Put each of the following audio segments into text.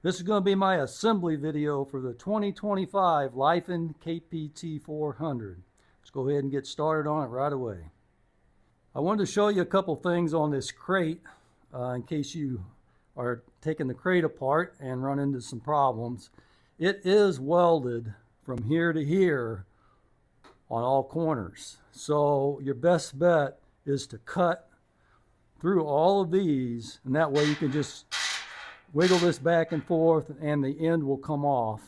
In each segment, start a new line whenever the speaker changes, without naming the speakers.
This is going to be my assembly video for the 2025 Lifan KPT 400. Let's go ahead and get started on it right away. I wanted to show you a couple things on this crate in case you are taking the crate apart and run into some problems. It is welded from here to here on all corners. So your best bet is to cut through all of these, and that way you can just wiggle this back and forth and the end will come off.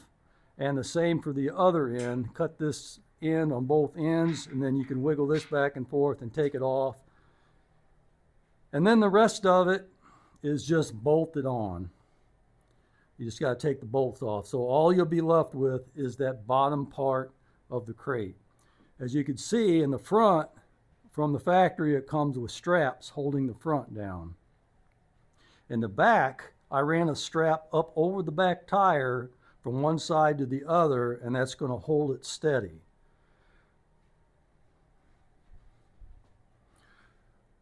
And the same for the other end. Cut this end on both ends and then you can wiggle this back and forth and take it off. And then the rest of it is just bolted on. You just got to take the bolts off. So all you'll be left with is that bottom part of the crate. As you can see in the front, from the factory, it comes with straps holding the front down. In the back, I ran a strap up over the back tire from one side to the other, and that's going to hold it steady.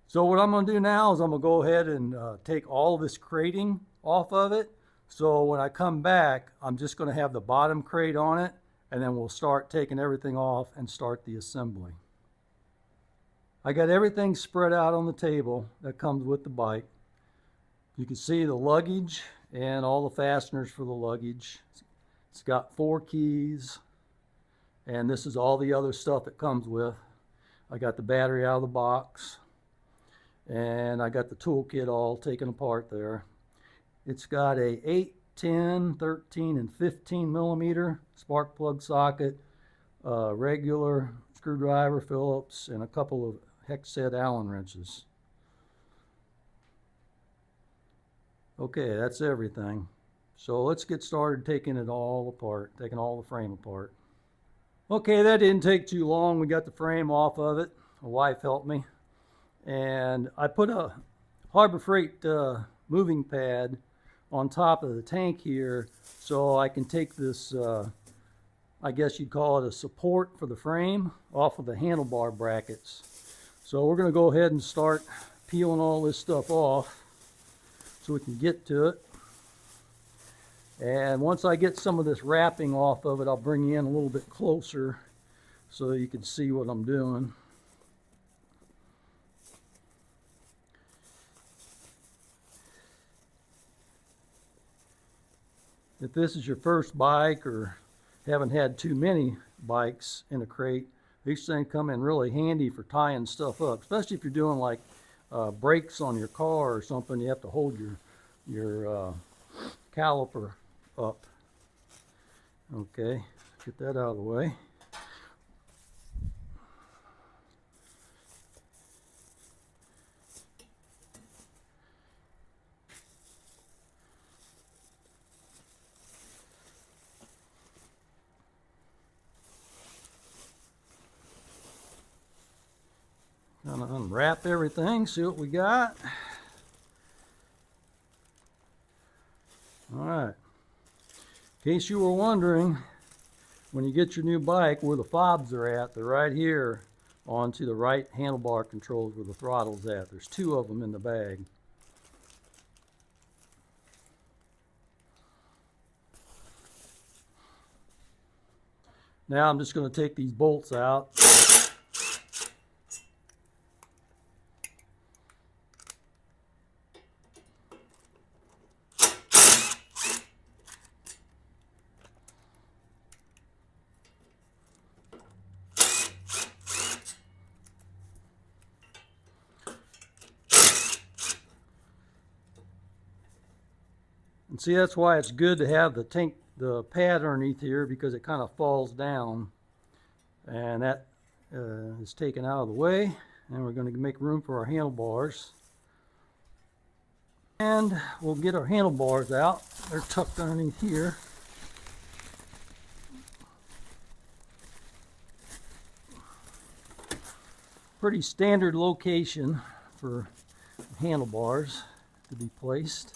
So what I'm going to do now is I'm going to go ahead and take all this crating off of it. So when I come back, I'm just going to have the bottom crate on it, and then we'll start taking everything off and start the assembly. I got everything spread out on the table that comes with the bike. You can see the luggage and all the fasteners for the luggage. It's got 4 keys, and this is all the other stuff it comes with. I got the battery out of the box, and I got the toolkit all taken apart there. It's got a 8, 10, 13, and 15 millimeter spark plug socket, regular screwdriver Phillips, and a couple of hex set Allen wrenches. Okay, that's everything. So let's get started taking it all apart, taking all the frame apart. Okay, that didn't take too long. We got the frame off of it. My wife helped me. And I put a Harbor Freight moving pad on top of the tank here so I can take this, I guess you'd call it a support for the frame, off of the handlebar brackets. So we're going to go ahead and start peeling all this stuff off so we can get to it. And once I get some of this wrapping off of it, I'll bring you in a little bit closer so that you can see what I'm doing. If this is your first bike or haven't had too many bikes in a crate, these things come in really handy for tying stuff up, especially if you're doing like brakes on your car or something. You have to hold your caliper up. Okay, get that out of the way. Gonna unwrap everything, see what we got. Alright, in case you were wondering, when you get your new bike where the fobs are at, they're right here onto the right handlebar controls where the throttle's at. There's 2 of them in the bag. Now I'm just going to take these bolts out. And see, that's why it's good to have the pad underneath here, because it kind of falls down. And that is taken out of the way. And we're going to make room for our handlebars. And we'll get our handlebars out. They're tucked underneath here. Pretty standard location for handlebars to be placed.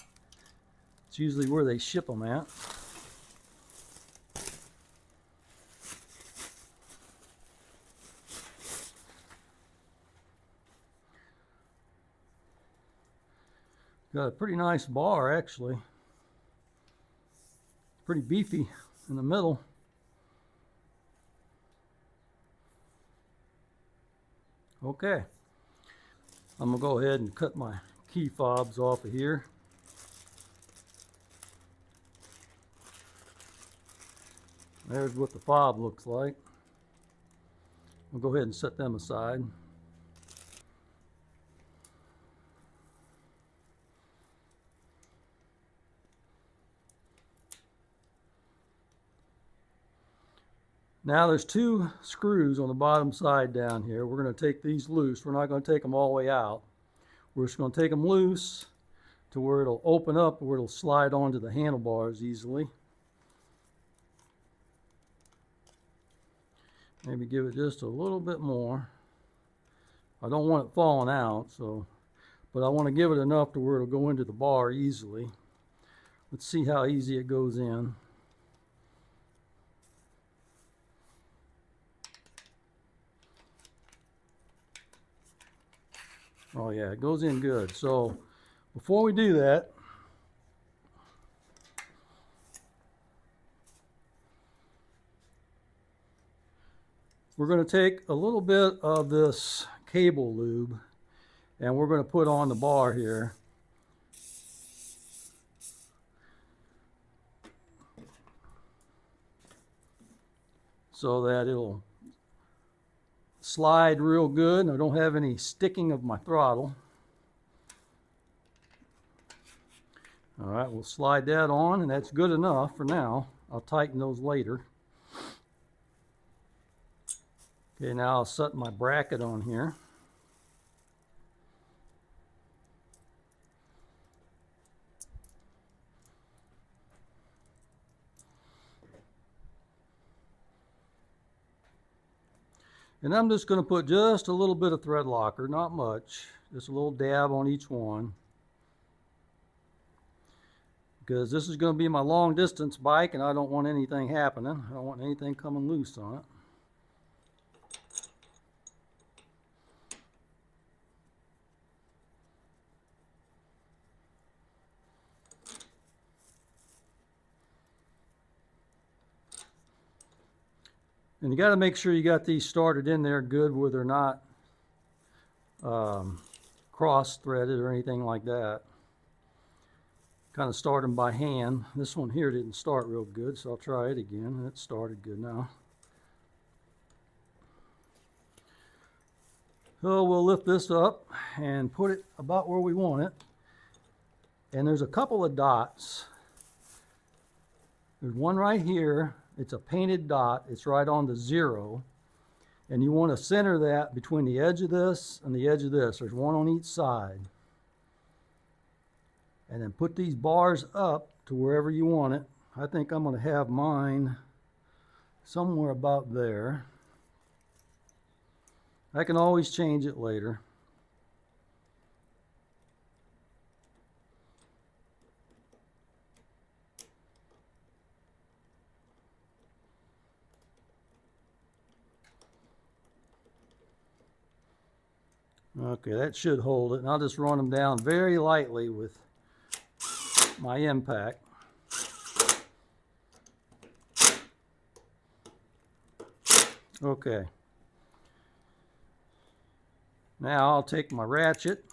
It's usually where they ship them at. Got a pretty nice bar, actually. pretty beefy in the middle. Okay, I'm gonna go ahead and cut my key fobs off of here. There's what the fob looks like. I'll go ahead and set them aside. Now there's two screws on the bottom side down here. We're going to take these loose. We're not going to take them all the way out. We're just going to take them loose to where it'll open up, where it'll slide onto the handlebars easily. Maybe give it just a little bit more. I don't want it falling out, but I want to give it enough to where it'll go into the bar easily. Let's see how easy it goes in. Oh yeah, it goes in good. So before we do that, we're going to take a little bit of this cable lube and we're going to put on the bar here. So that it'll slide real good and I don't have any sticking of my throttle. All right, we'll slide that on and that's good enough for now. I'll tighten those later. Okay, now I'll set my bracket on here. And I'm just going to put just a little bit of thread locker, not much, just a little dab on each one. Because this is going to be my long distance bike and I don't want anything happening. I don't want anything coming loose on it. And you got to make sure you got these started in there good where they're not cross-threaded or anything like that. Kind of start them by hand. This one here didn't start real good, so I'll try it again. It started good now. So we'll lift this up and put it about where we want it. And there's a couple of dots. There's one right here. It's a painted dot. It's right on the 0. And you want to center that between the edge of this and the edge of this. There's one on each side. And then put these bars up to wherever you want it. I think I'm going to have mine somewhere about there. I can always change it later. Okay, that should hold it. And I'll just run them down very lightly with my impact. Okay. Now I'll take my ratchet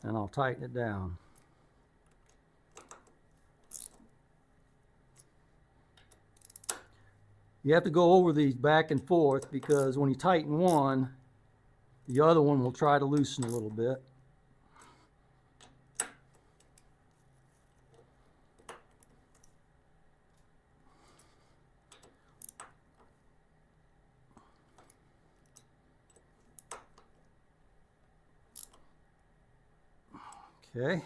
and I'll tighten it down. You have to go over these back and forth because when you tighten one, the other one will try to loosen a little bit. Okay.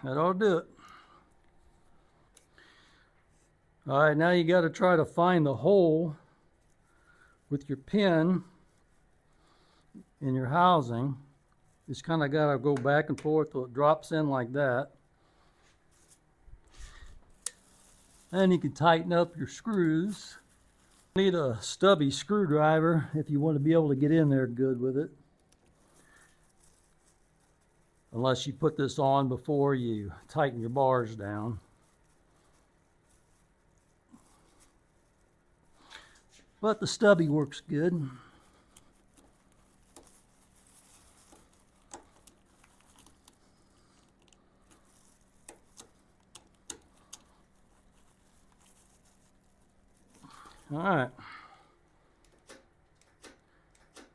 That ought to do it. All right, now you got to try to find the hole with your pin in your housing. Just kind of got to go back and forth till it drops in like that. And you can tighten up your screws. You need a stubby screwdriver if you want to be able to get in there good with it. Unless you put this on before you tighten your bars down. But the stubby works good. All right.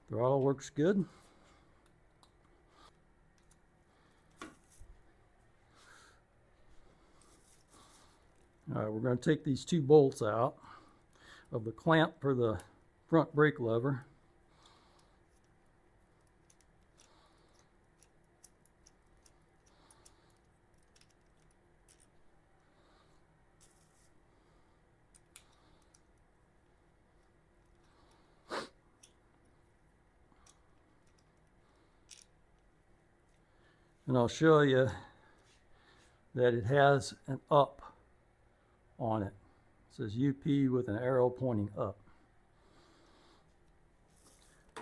Throttle works good. All right, we're going to take these two bolts out of the clamp for the front brake lever. And I'll show you that it has an up on it. It says UP with an arrow pointing up.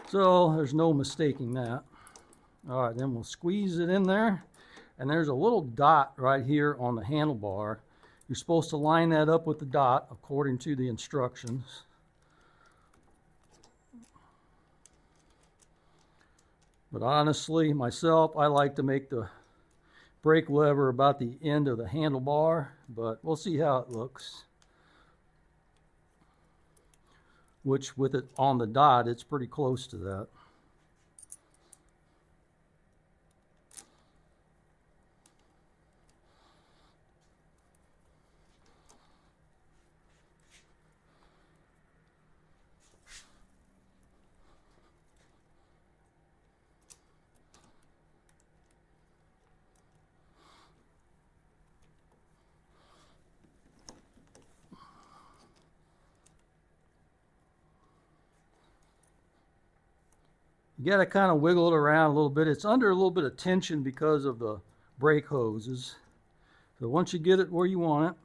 So there's no mistaking that. All right, then we'll squeeze it in there. And there's a little dot right here on the handlebar. You're supposed to line that up with the dot according to the instructions. But honestly, myself, I like to make the brake lever about the end of the handlebar, but we'll see how it looks. Which, with it on the dot, it's pretty close to that. You got to kind of wiggle it around a little bit. It's under a little bit of tension because of the brake hoses. So once you get it where you want it,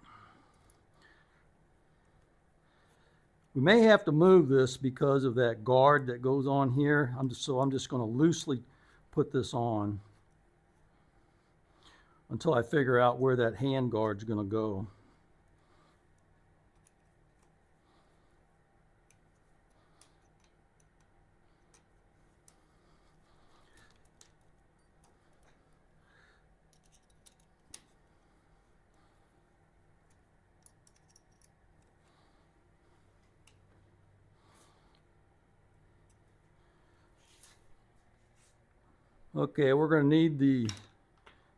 we may have to move this because of that guard that goes on here. I'm just going to loosely put this on until I figure out where that hand guard's going to go. Okay, we're going to need the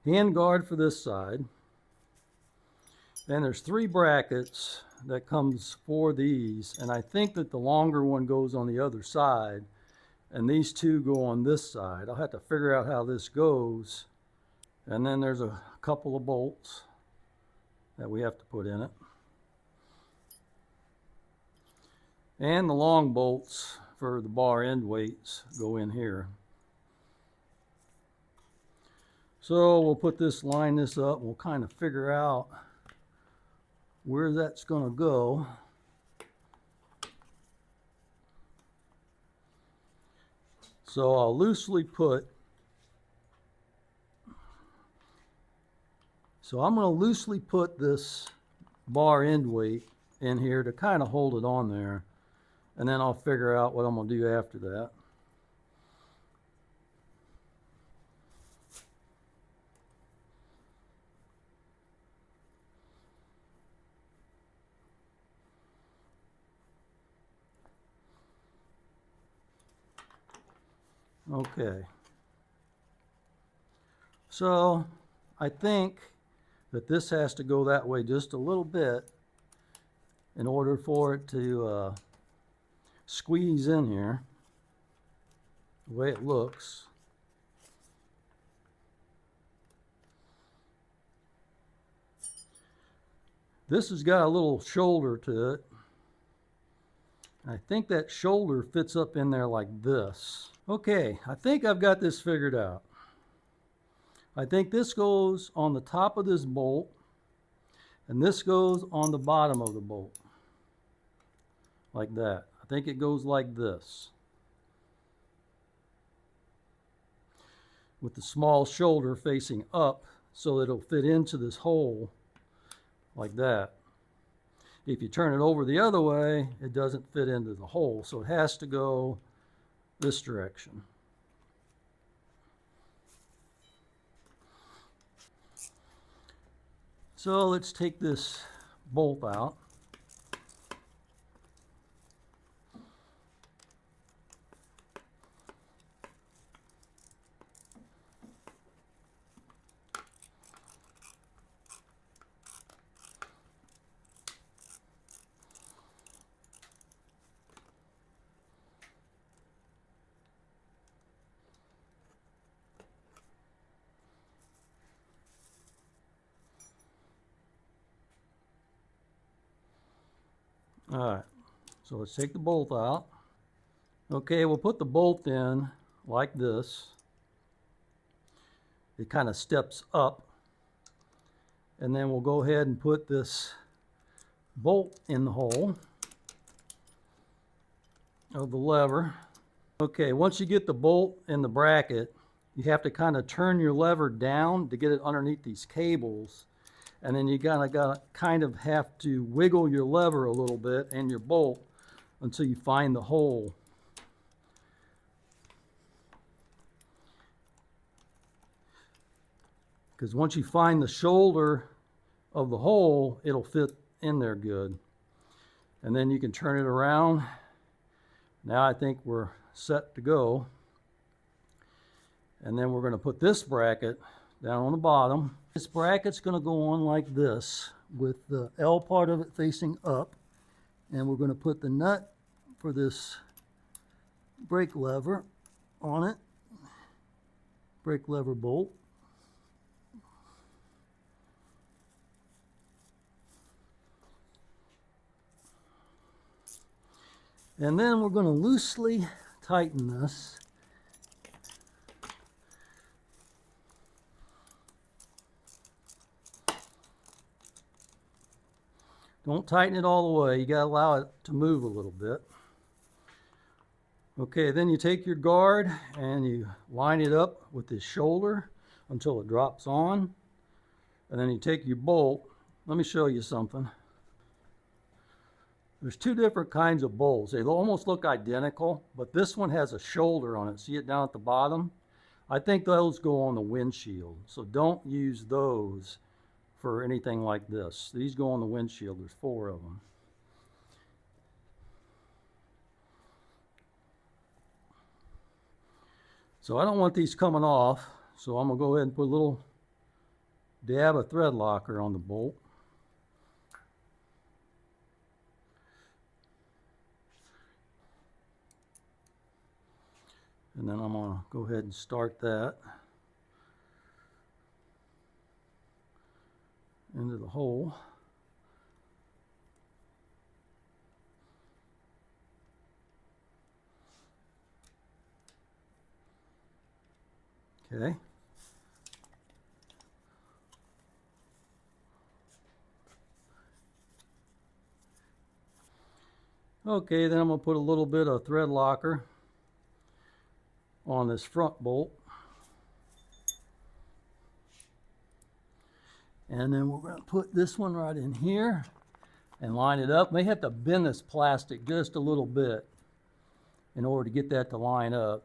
hand guard for this side. Then there's 3 brackets that comes for these, and I think that the longer one goes on the other side, and these 2 go on this side. I'll have to figure out how this goes. And then there's a couple of bolts that we have to put in it. And the long bolts for the bar end weights go in here. So we'll line this up. We'll kind of figure out where that's going to go. So I'll loosely put, I'm going to loosely put this bar end weight in here to kind of hold it on there. And then I'll figure out what I'm going to do after that. Okay, so I think that this has to go that way just a little bit in order for it to squeeze in here the way it looks. This has got a little shoulder to it. I think that shoulder fits up in there like this. Okay, I think I've got this figured out. I think this goes on the top of this bolt, And this goes on the bottom of the bolt, like that. I think it goes like this, with the small shoulder facing up so it'll fit into this hole like that. If you turn it over the other way, it doesn't fit into the hole, so it has to go this direction. So let's take this bolt out. All right, so let's take the bolt out. Okay, we'll put the bolt in like this. It kind of steps up. And then we'll go ahead and put this bolt in the hole of the lever. Okay, once you get the bolt in the bracket, you have to kind of turn your lever down to get it underneath these cables. And then you kind of have to wiggle your lever a little bit and your bolt until you find the hole. Because once you find the shoulder of the hole, it'll fit in there good. And then you can turn it around. Now I think we're set to go. And then we're going to put this bracket down on the bottom. This bracket's going to go on like this with the L part of it facing up. And we're going to put the nut for this brake lever on it. Brake lever bolt. And then we're going to loosely tighten this. Don't tighten it all the way. You got to allow it to move a little bit. Okay, then you take your guard and you line it up with this shoulder until it drops on. And then you take your bolt. Let me show you something. There's two different kinds of bolts. They almost look identical, but this one has a shoulder on it. See it down at the bottom? I think those go on the windshield. So don't use those for anything like this. These go on the windshield. There's 4 of them. So I don't want these coming off, so I'm going to go ahead and put a little dab of thread locker on the bolt. And then I'm going to go ahead and start that into the hole. Okay. Okay, then I'm going to put a little bit of thread locker on this front bolt. And then we're going to put this one right in here and line it up. May have to bend this plastic just a little bit in order to get that to line up.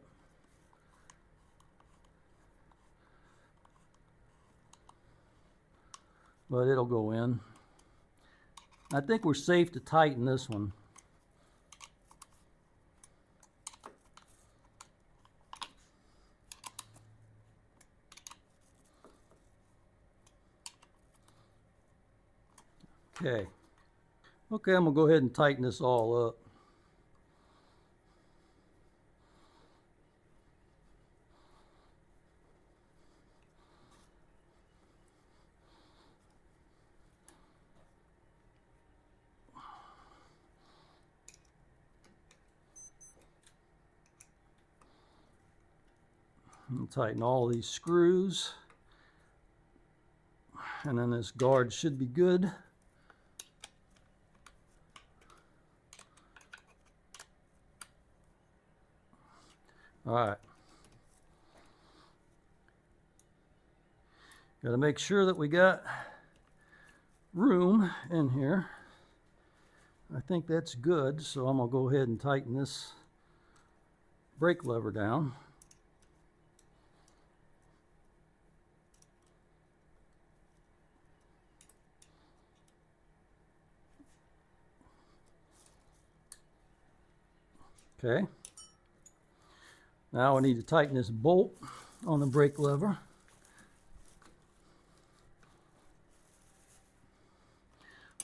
But it'll go in. I think we're safe to tighten this one. Okay. Okay, I'm going to go ahead and tighten this all up. And tighten all these screws. And then this guard should be good. All right. Got to make sure that we got room in here. I think that's good, so I'm going to go ahead and tighten this brake lever down. Okay. Now I need to tighten this bolt on the brake lever.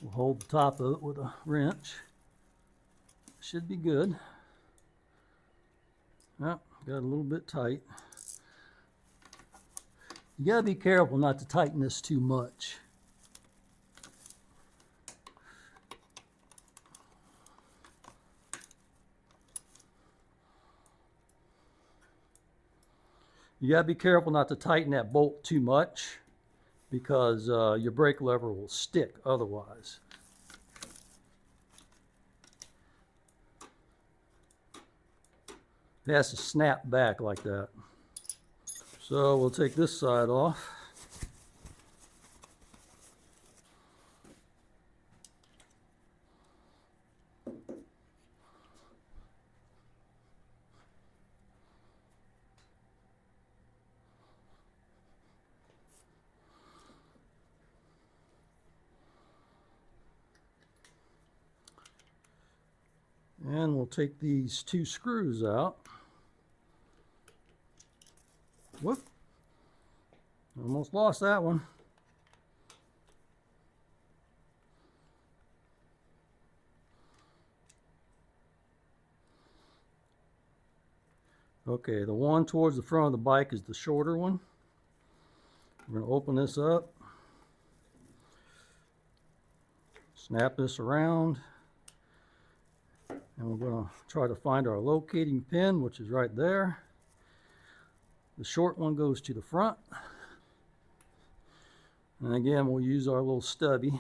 We'll hold the top of it with a wrench. Should be good. Oh, got a little bit tight. You gotta be careful not to tighten this too much. You gotta be careful not to tighten that bolt too much, because your brake lever will stick otherwise. It has to snap back like that. So we'll take this side off. And we'll take these two screws out. Whoop. Almost lost that one. Okay, the one towards the front of the bike is the shorter one. We're going to open this up. Snap this around. And we're going to try to find our locating pin, which is right there. The short one goes to the front. And again, we'll use our little stubby.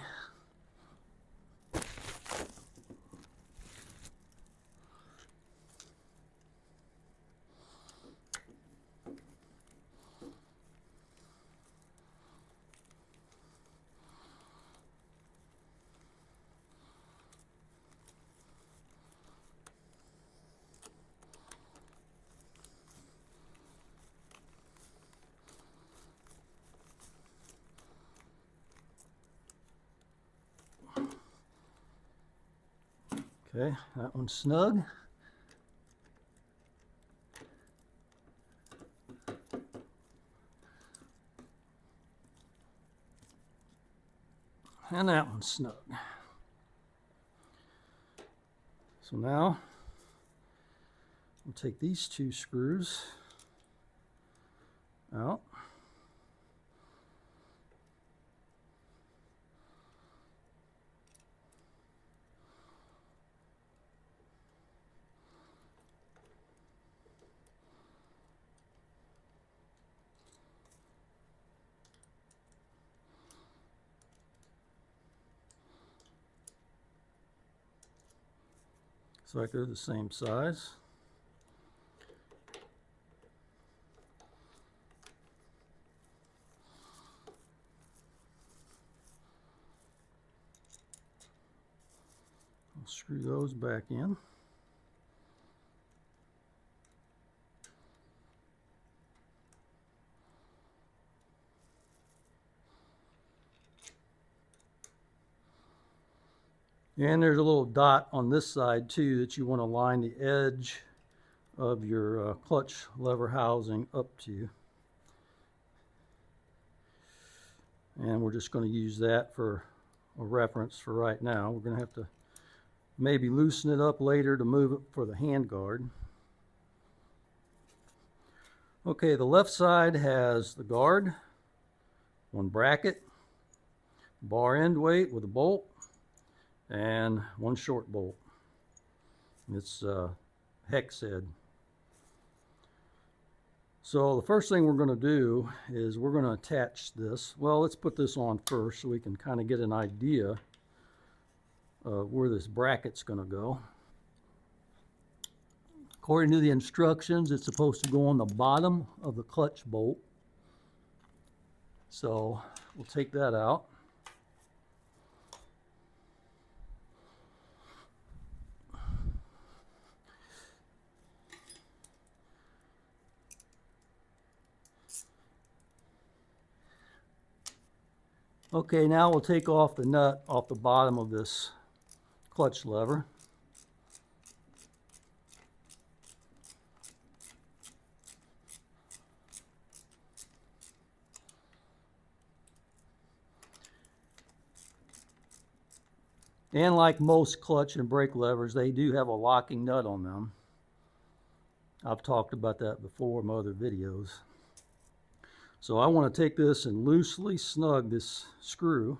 Okay, that one's snug. And that one's snug. So now we'll take these two screws out. So like they're the same size. I'll screw those back in. And there's a little dot on this side too that you want to line the edge of your clutch lever housing up to. And we're just going to use that for a reference for right now. We're going to have to maybe loosen it up later to move it for the hand guard. Okay, the left side has the guard, one bracket, bar end weight with a bolt, and one short bolt. It's hex head. So the first thing we're going to do is we're going to attach this. Well, let's put this on first so we can kind of get an idea of where this bracket's going to go. According to the instructions, it's supposed to go on the bottom of the clutch bolt. So we'll take that out. Okay, now we'll take off the nut off the bottom of this clutch lever. And like most clutch and brake levers, they do have a locking nut on them. I've talked about that before in my other videos. So I want to take this and loosely snug this screw.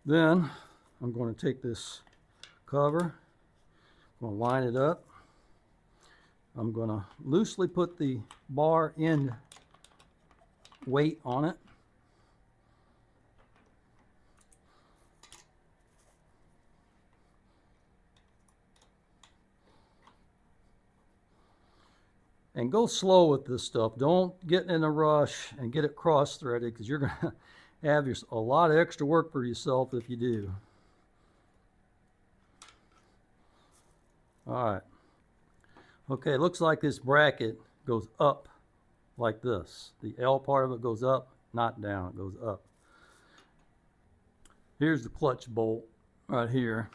Then I'm going to take this cover, I'm going to line it up. I'm going to loosely put the bar end weight on it. And go slow with this stuff. Don't get in a rush and get it cross-threaded, because you're going to have a lot of extra work for yourself if you do. All right. Okay, it looks like this bracket goes up like this. The L part of it goes up, not down. It goes up. Here's the clutch bolt right here.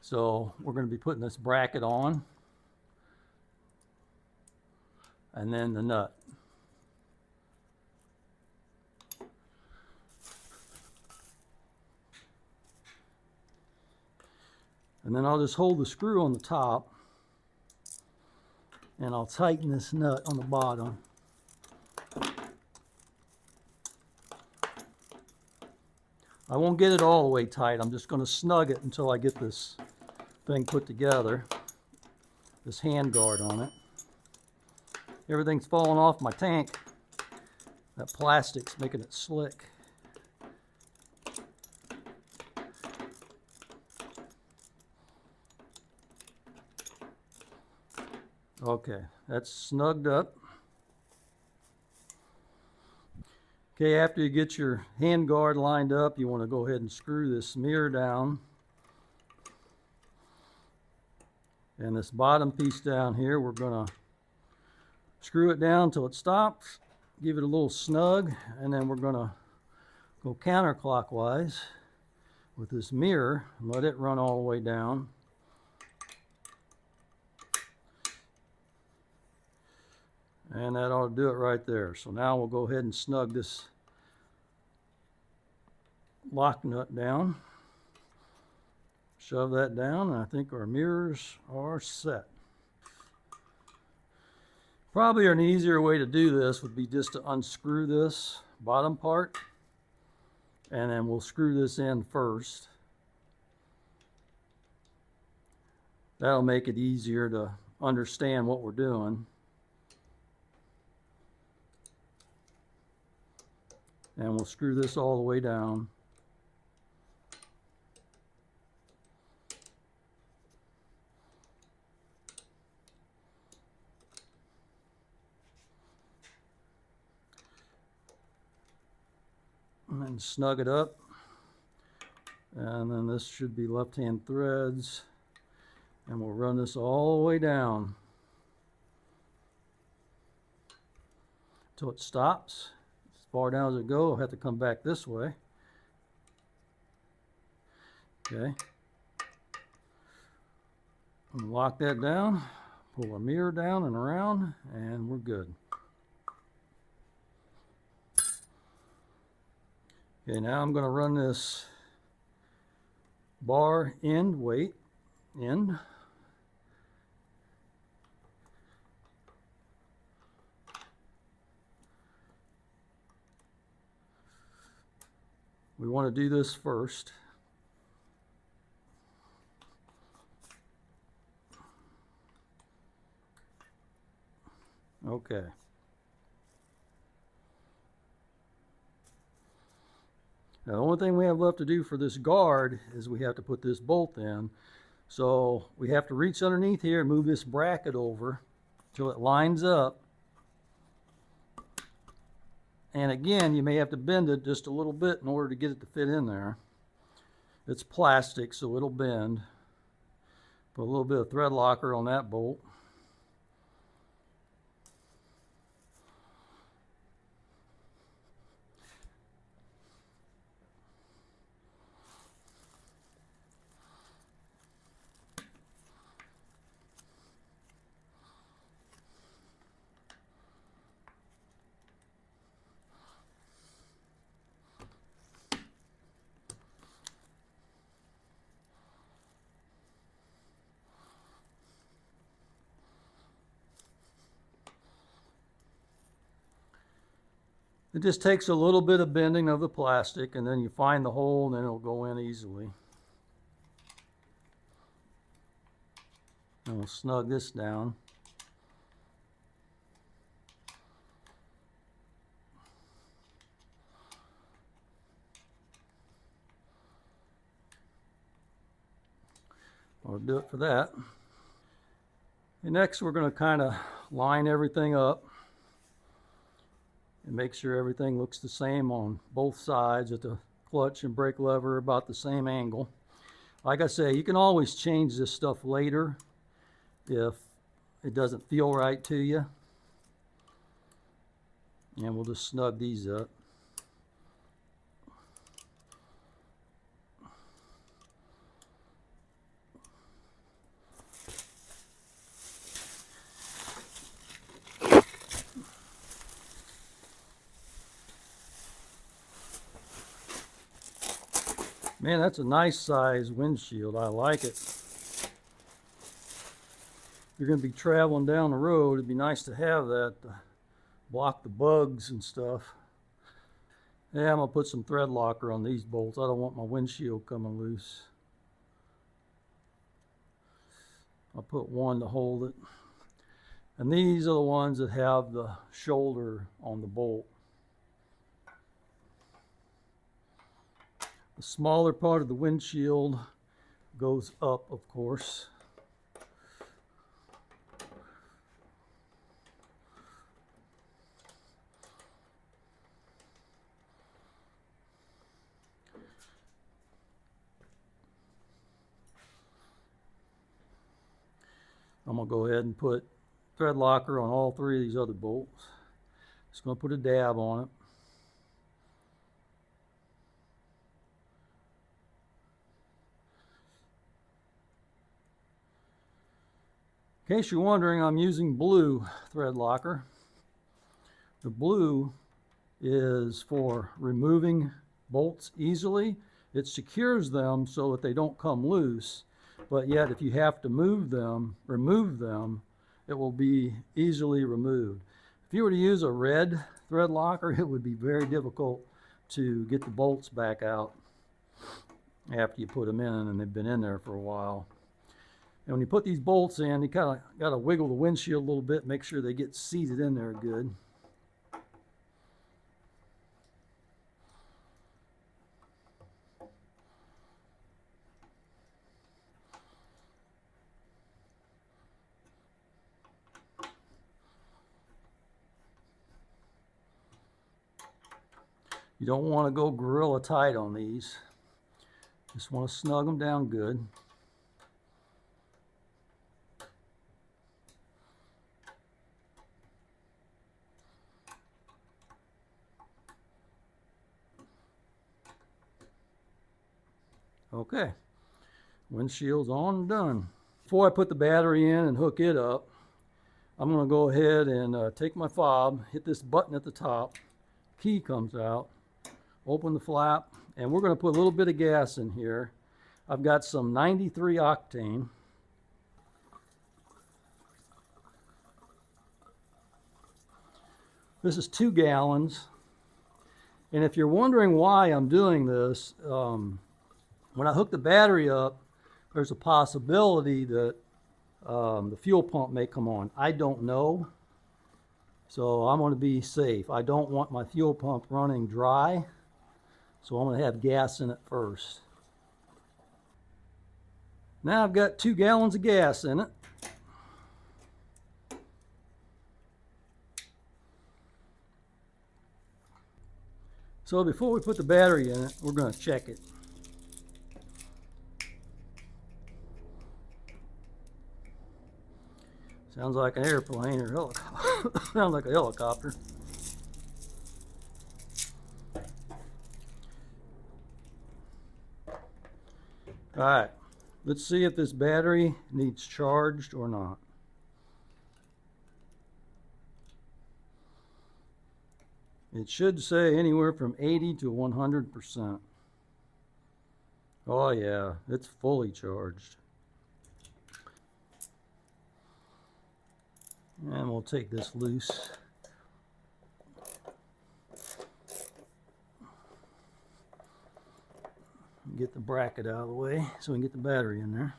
So we're going to be putting this bracket on. And then the nut. And then I'll just hold the screw on the top, and I'll tighten this nut on the bottom. I won't get it all the way tight. I'm just going to snug it until I get this thing put together, this hand guard on it. Everything's falling off my tank. That plastic's making it slick. Okay, that's snugged up. Okay, after you get your hand guard lined up, you want to go ahead and screw this mirror down. And this bottom piece down here, we're going to screw it down until it stops, give it a little snug, and then we're going to go counterclockwise with this mirror and let it run all the way down. And that ought to do it right there. So now we'll go ahead and snug this lock nut down. Shove that down, and I think our mirrors are set. Probably an easier way to do this would be just to unscrew this bottom part, and then we'll screw this in first. That'll make it easier to understand what we're doing. And we'll screw this all the way down. And then snug it up. And then this should be left-hand threads. And we'll run this all the way down until it stops. As far down as it goes, I'll have to come back this way. Okay. And lock that down, pull our mirror down and around, and we're good. Okay, now I'm going to run this bar end weight in. We want to do this first. Okay. Now the only thing we have left to do for this guard is we have to put this bolt in. So we have to reach underneath here and move this bracket over till it lines up. And again, you may have to bend it just a little bit in order to get it to fit in there. It's plastic, so it'll bend. Put a little bit of thread locker on that bolt. It just takes a little bit of bending of the plastic, and then you find the hole and then it'll go in easily. And we'll snug this down. I'll do it for that. And next we're going to kind of line everything up and make sure everything looks the same on both sides, that the clutch and brake lever are about the same angle. Like I say, you can always change this stuff later if it doesn't feel right to you. And we'll just snug these up. Man, that's a nice size windshield. I like it. If you're going to be traveling down the road, it'd be nice to have that to block the bugs and stuff. Yeah, I'm going to put some thread locker on these bolts. I don't want my windshield coming loose. I'll put one to hold it. And these are the ones that have the shoulder on the bolt. The smaller part of the windshield goes up, of course. I'm going to go ahead and put thread locker on all three of these other bolts. Just going to put a dab on it. In case you're wondering, I'm using blue thread locker. The blue is for removing bolts easily. It secures them so that they don't come loose, but yet if you have to remove them, it will be easily removed. If you were to use a red thread locker, it would be very difficult to get the bolts back out after you put them in and they've been in there for a while. And when you put these bolts in, you kind of got to wiggle the windshield a little bit, make sure they get seated in there good. You don't want to go gorilla tight on these. Just want to snug them down good. Okay, windshield's on and done. Before I put the battery in and hook it up, I'm going to go ahead and take my fob, hit this button at the top, key comes out, open the flap, and we're going to put a little bit of gas in here. I've got some 93 octane. This is 2 gallons. And if you're wondering why I'm doing this, when I hook the battery up, there's a possibility that the fuel pump may come on. I don't know. So I'm going to be safe. I don't want my fuel pump running dry. So I'm going to have gas in it first. Now I've got 2 gallons of gas in it. So before we put the battery in it, we're going to check it. Sounds like an airplane or helicopter. Sounds like a helicopter. Alright, let's see if this battery needs charged or not. It should say anywhere from 80 to 100%. Oh yeah, it's fully charged. And we'll take this loose. Get the bracket out of the way so we can get the battery in there.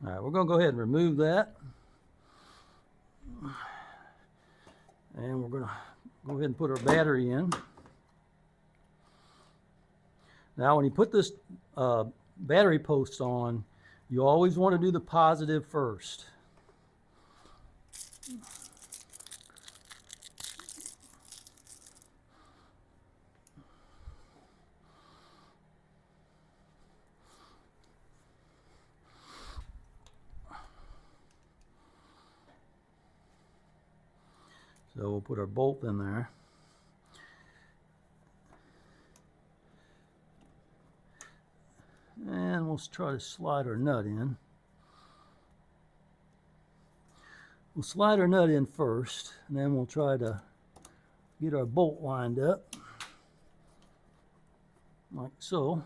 All right, we're going to go ahead and remove that. And we're going to go ahead and put our battery in. Now, when you put this battery post on, you always want to do the positive first. So we'll put our bolt in there. And we'll try to slide our nut in. We'll slide our nut in first, and then we'll try to get our bolt lined up, like so.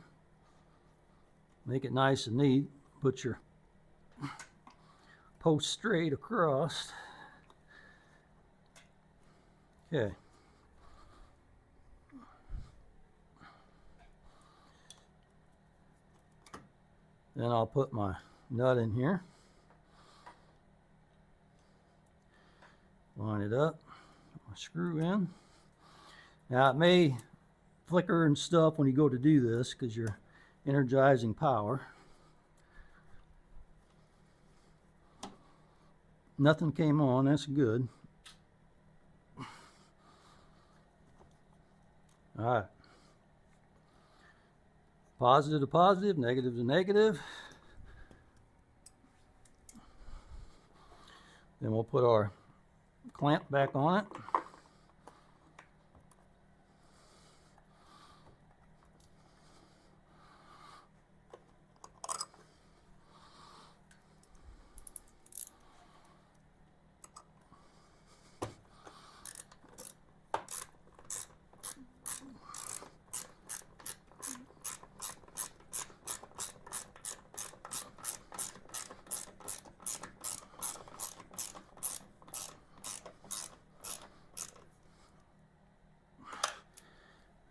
Make it nice and neat. Put your post straight across. Okay. Then I'll put my nut in here. Line it up. Put my screw in. Now it may flicker and stuff when you go to do this because you're energizing power. Nothing came on, that's good. Alright. Positive to positive, negative to negative. Then we'll put our clamp back on it.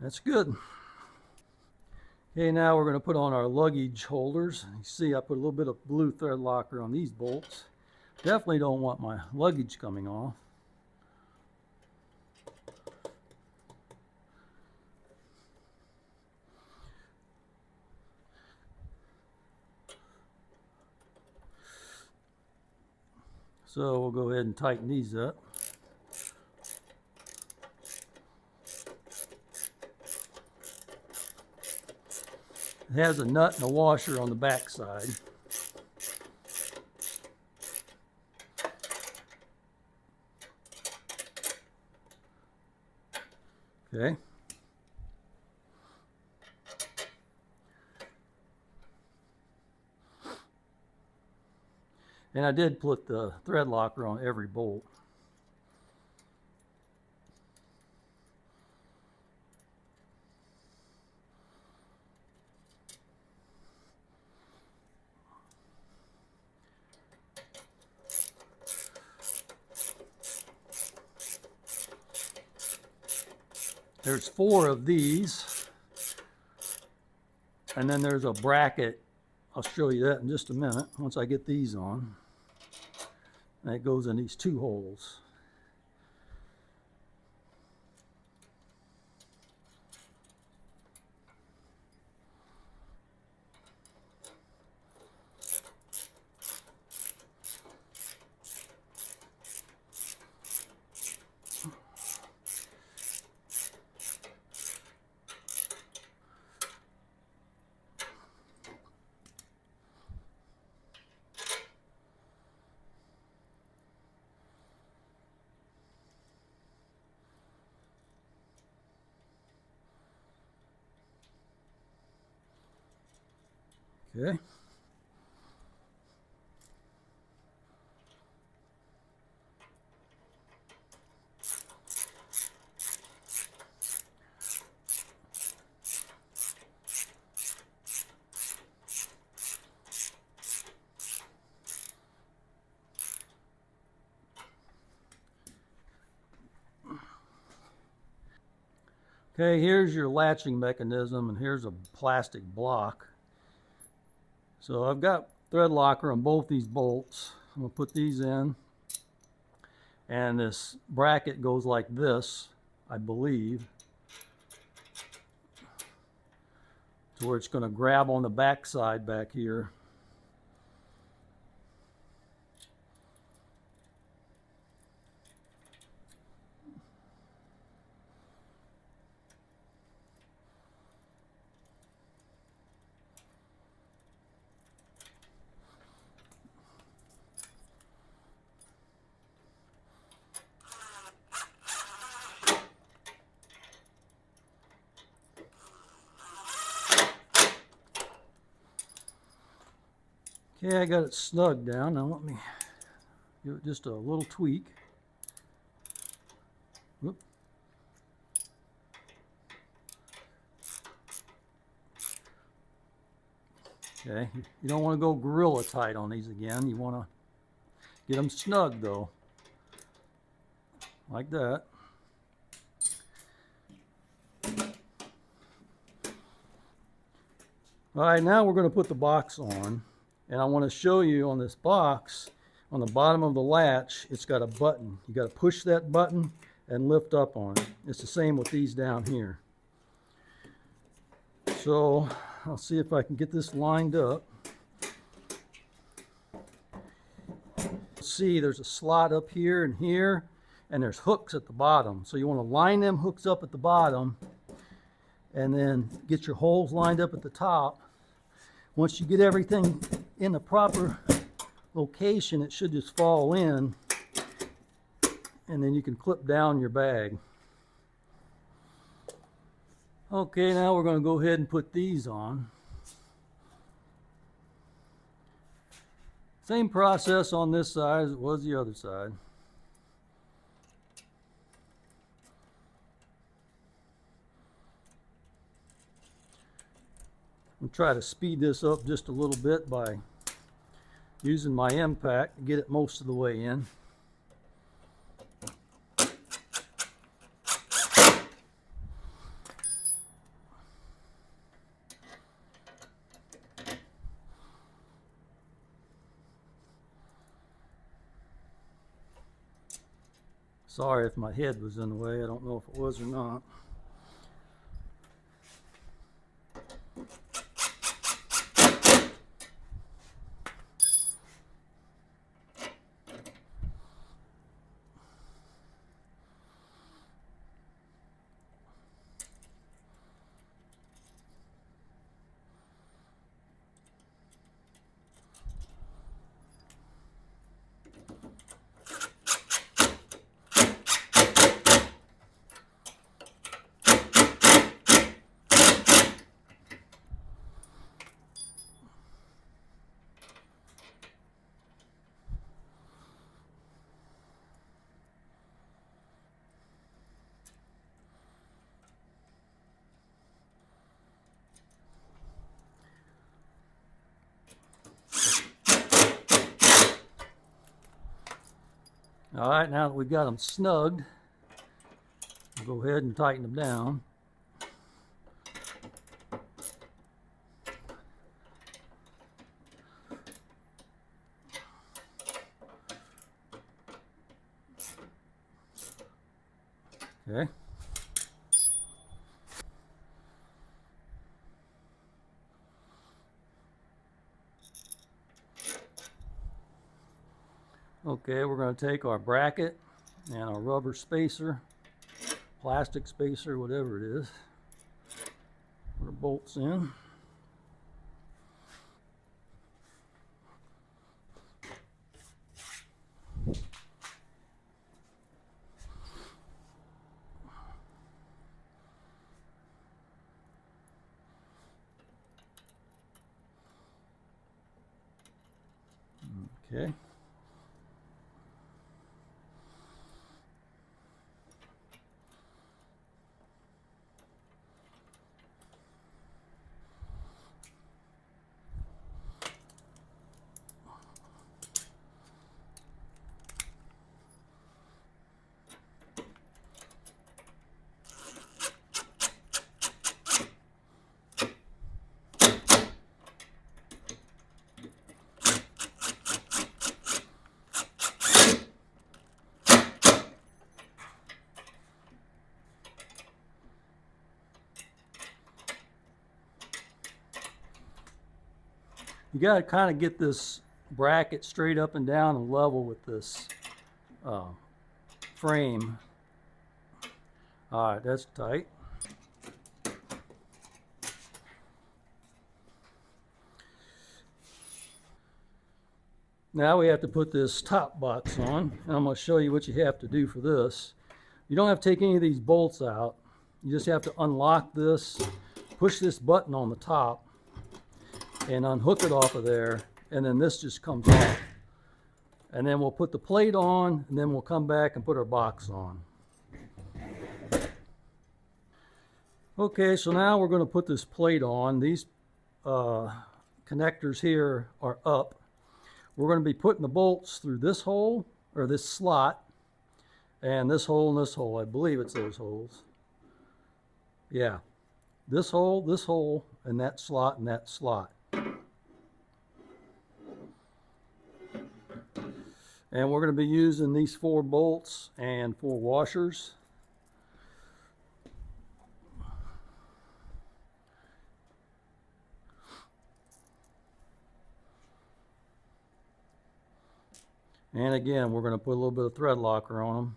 That's good. Okay, now we're going to put on our luggage holders. You see I put a little bit of blue thread locker on these bolts. Definitely don't want my luggage coming off. So we'll go ahead and tighten these up. It has a nut and a washer on the back side. Okay. And I did put the thread locker on every bolt. There's 4 of these. And then there's a bracket. I'll show you that in just a minute once I get these on. And it goes in these two holes. Okay. Okay, here's your latching mechanism, and here's a plastic block. So I've got thread locker on both these bolts. I'm going to put these in, and this bracket goes like this, I believe, to where it's going to grab on the back side back here. Okay, I got it snug down. Now let me give it just a little tweak. Whoop. Okay, you don't want to go gorilla tight on these again. You want to get them snug though, like that. All right, now we're going to put the box on. And I want to show you on this box, on the bottom of the latch, it's got a button. You got to push that button and lift up on it. It's the same with these down here. So I'll see if I can get this lined up. See, there's a slot up here and here, and there's hooks at the bottom. So you want to line them hooks up at the bottom, and then get your holes lined up at the top. Once you get everything in the proper location, it should just fall in, and then you can clip down your bag. Okay, now we're going to go ahead and put these on. Same process on this side as it was the other side. I'll try to speed this up just a little bit by using my impact to get it most of the way in. Sorry if my head was in the way. I don't know if it was or not. All right, now that we've got them snugged, we'll go ahead and tighten them down. Okay. Okay, we're going to take our bracket and our rubber spacer, plastic spacer, whatever it is. Put our bolts in. Okay. You got to kind of get this bracket straight up and down and level with this frame. All right, that's tight. Now we have to put this top box on, and I'm going to show you what you have to do for this. You don't have to take any of these bolts out. You just have to unlock this, push this button on the top, and unhook it off of there, and then this just comes off. And then we'll put the plate on, and then we'll come back and put our box on. Okay, so now we're going to put this plate on. These connectors here are up. We're going to be putting the bolts through this hole, or this slot, and this hole and this hole. I believe it's those holes. Yeah, this hole, and that slot, and that slot. And we're going to be using these 4 bolts and 4 washers. And again, we're going to put a little bit of thread locker on them.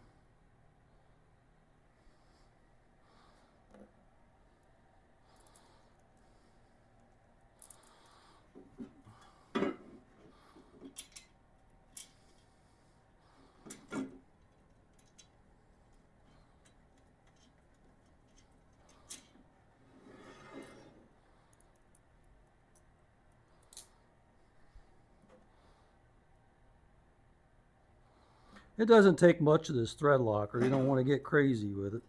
It doesn't take much of this thread locker. You don't want to get crazy with it.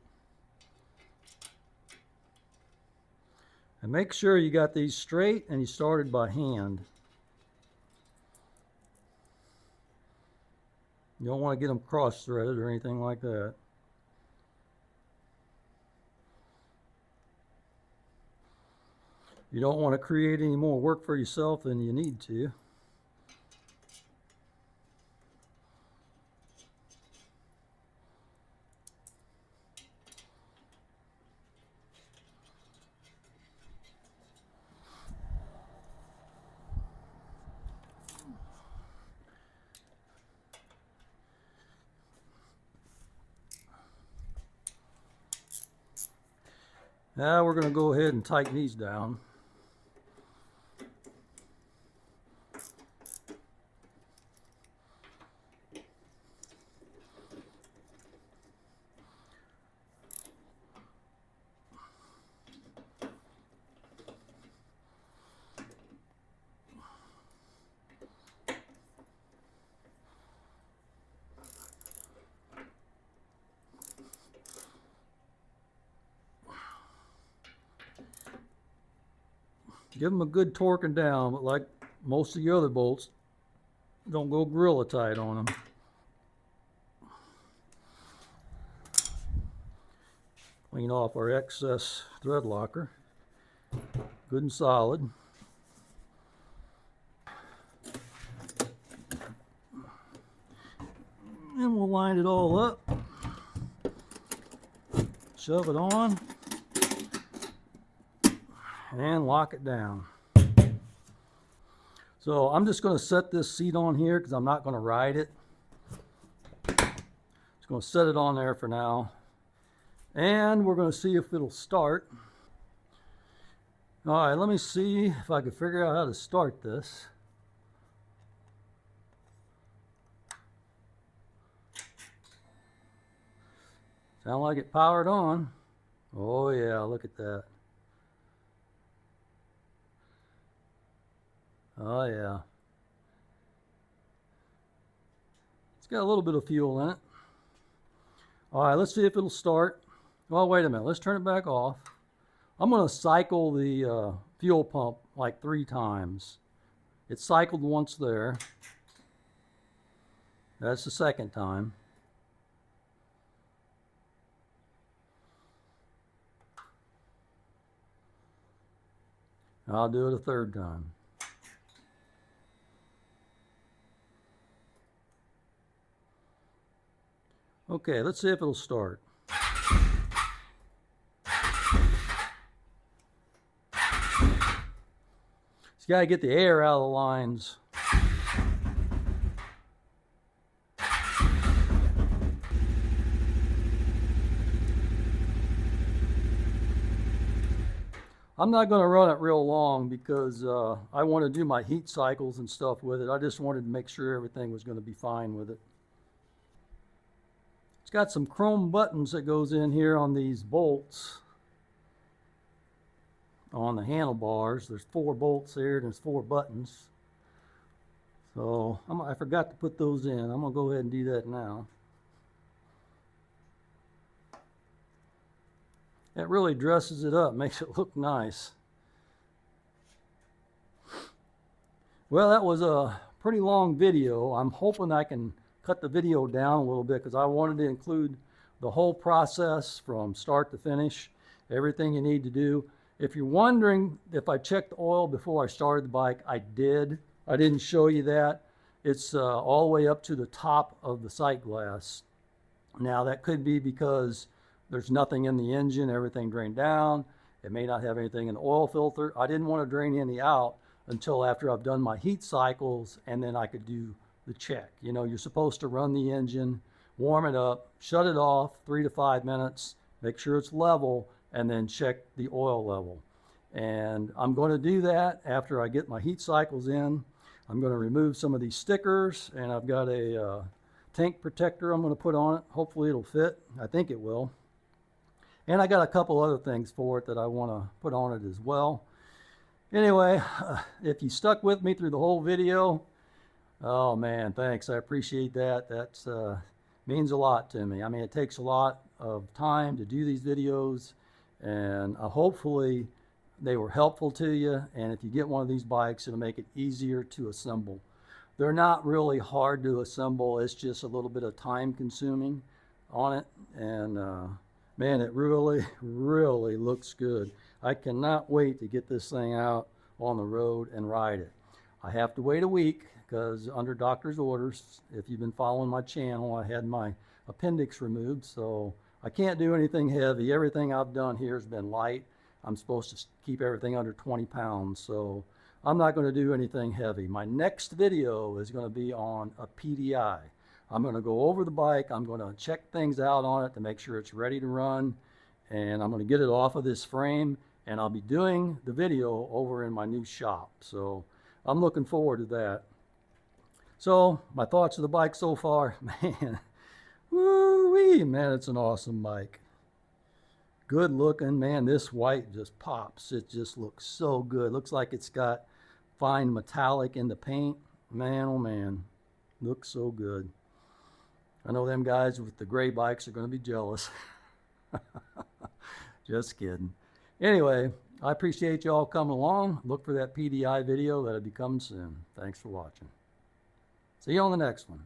And make sure you got these straight and you started by hand. You don't want to get them cross-threaded or anything like that. You don't want to create any more work for yourself than you need to. Now we're going to go ahead and tighten these down. Give them a good torquing down, but like most of the other bolts, don't go gorilla tight on them. Clean off our excess thread locker, good and solid. And we'll line it all up. shove it on and lock it down. So I'm just going to set this seat on here because I'm not going to ride it. Just going to set it on there for now. And we're going to see if it'll start. All right, let me see if I can figure out how to start this. Sound like it powered on. Oh yeah, look at that. Oh yeah. It's got a little bit of fuel in it. All right, let's see if it'll start. Well, wait a minute. Let's turn it back off. I'm going to cycle the fuel pump like 3 times. It cycled once there. That's the second time. I'll do it a 3rd time. Okay, let's see if it'll start. You got to get the air out of the lines. I'm not going to run it real long because I want to do my heat cycles and stuff with it. I just wanted to make sure everything was going to be fine with it. It's got some chrome buttons that goes in here on these bolts on the handlebars. There's 4 bolts here and there's 4 buttons. So I forgot to put those in. I'm going to go ahead and do that now. It really dresses it up, makes it look nice. Well, that was a pretty long video. I'm hoping I can cut the video down a little bit because I wanted to include the whole process from start to finish, everything you need to do. If you're wondering if I checked the oil before I started the bike, I did. I didn't show you that. It's all the way up to the top of the sight glass. Now that could be because there's nothing in the engine, everything drained down. It may not have anything in the oil filter. I didn't want to drain any out until after I've done my heat cycles, and then I could do the check. You know, you're supposed to run the engine, warm it up, shut it off 3 to 5 minutes, make sure it's level, and then check the oil level. And I'm going to do that after I get my heat cycles in. I'm going to remove some of these stickers, and I've got a tank protector I'm going to put on it. Hopefully it'll fit. I think it will. And I got a couple other things for it that I want to put on it as well. Anyway, if you stuck with me through the whole video, oh man, thanks. I appreciate that. That means a lot to me. I mean, it takes a lot of time to do these videos, and hopefully they were helpful to you. And if you get one of these bikes, it'll make it easier to assemble. They're not really hard to assemble. It's just a little bit of time consuming on it. And man, it really, really looks good. I cannot wait to get this thing out on the road and ride it. I have to wait a week because under doctor's orders, if you've been following my channel, I had my appendix removed, so I can't do anything heavy. Everything I've done here has been light. I'm supposed to keep everything under 20 pounds, so I'm not going to do anything heavy. My next video is going to be on a PDI. I'm going to go over the bike. I'm going to check things out on it to make sure it's ready to run, and I'm going to get it off of this frame, and I'll be doing the video over in my new shop. So I'm looking forward to that. So my thoughts of the bike so far, man, woo-wee, man, it's an awesome bike. Good looking, man. This white just pops. It just looks so good. Looks like it's got fine metallic in the paint. Man, oh man, looks so good. I know them guys with the gray bikes are going to be jealous. Just kidding. Anyway, I appreciate you all coming along. Look for that PDI video that'll be coming soon. Thanks for watching. See you on the next one.